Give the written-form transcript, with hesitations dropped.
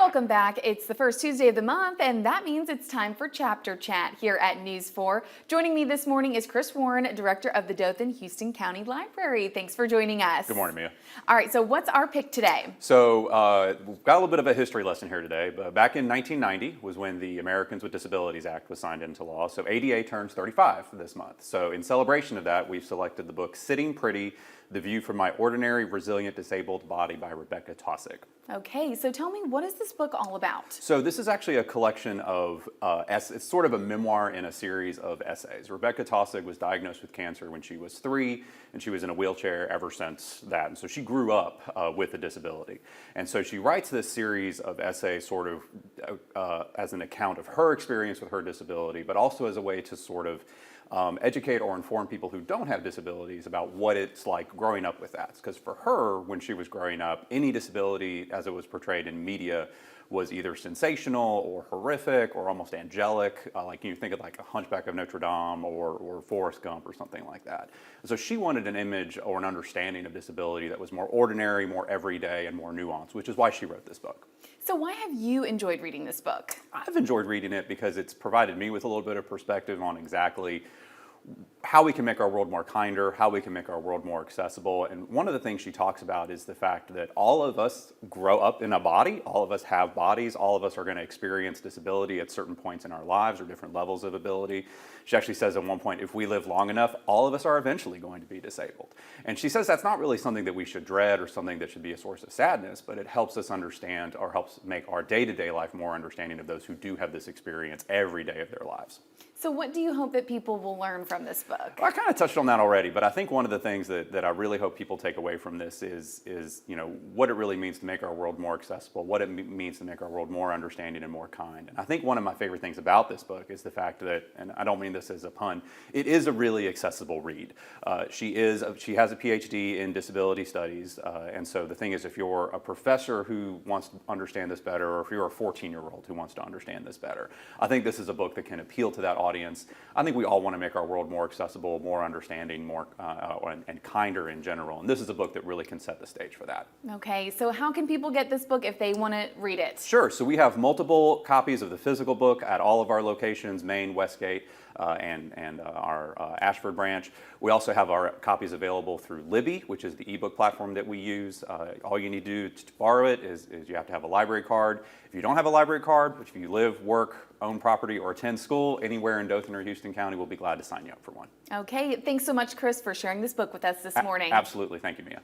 Welcome back. It's the first Tuesday of the month, and that means it's time for Chapter Chat here at News 4. Joining me this morning is Chris Warren, Director of the Dothan Houston County Library. Thanks for joining us. Good morning, Mia. All right, so what's our pick today? So we've got a little bit of a history lesson here today. But back in 1990 was when the Americans with Disabilities Act was signed into law. So ADA turns 35 this month. So in celebration of that, we've selected the book Sitting Pretty, The View from My Ordinary Resilient Disabled Body by Rebekah Taussig. Okay, so tell me, what is this book all about? So this is actually a collection of, it's sort of a memoir in a series of essays. Rebekah Taussig was diagnosed with cancer when she was 3, and she was in a wheelchair ever since that. And so she grew up with a disability. And so she writes this series of essays sort of as an account of her experience with her disability, but also as a way to sort of educate or inform people who don't have disabilities about what it's like growing up with that. Because for her, when she was growing up, any disability as it was portrayed in media was either sensational or horrific or almost angelic, like you think of like a Hunchback of Notre Dame or Forrest Gump or something like that. And so she wanted an image or an understanding of disability that was more ordinary, more everyday, and more nuanced, which is why she wrote this book. So why have you enjoyed reading this book? I've enjoyed reading it because it's provided me with a little bit of perspective on exactly how we can make our world more kinder, how we can make our world more accessible. And one of the things she talks about is the fact that all of us grow up in a body, all of us have bodies, all of us are going to experience disability at certain points in our lives or different levels of ability. She actually says at one point, if we live long enough, all of us are eventually going to be disabled. And she says that's not really something that we should dread or something that should be a source of sadness, but it helps us understand or helps make our day-to-day life more understanding of those who do have this experience every day of their lives. So what do you hope that people will learn from this book? Well, I kind of touched on that already, but I think one of the things that I really hope people take away from this is what it really means to make our world more accessible, what it means to make our world more understanding and more kind. And I think one of my favorite things about this book is the fact that, and I don't mean this as a pun, it is a really accessible read. She has a PhD in disability studies, and so the thing is, if you're a professor who wants to understand this better, or if you're a 14-year-old who wants to understand this better, I think this is a book that can appeal to that audience. I think we all want to make our world more accessible, more understanding, more and kinder in general. And this is a book that really can set the stage for that. Okay, so how can people get this book if they want to read it? Sure. So we have multiple copies of the physical book at all of our locations, Maine, Westgate, and our Ashford branch. We also have our copies available through Libby, which is the ebook platform that we use. All you need to do to borrow it is you have to have a library card. If you don't have a library card, which if you live, work, own property, or attend school anywhere in Dothan or Houston County, we'll be glad to sign you up for one. Okay, thanks so much, Chris, for sharing this book with us this morning. Absolutely. Thank you, Mia.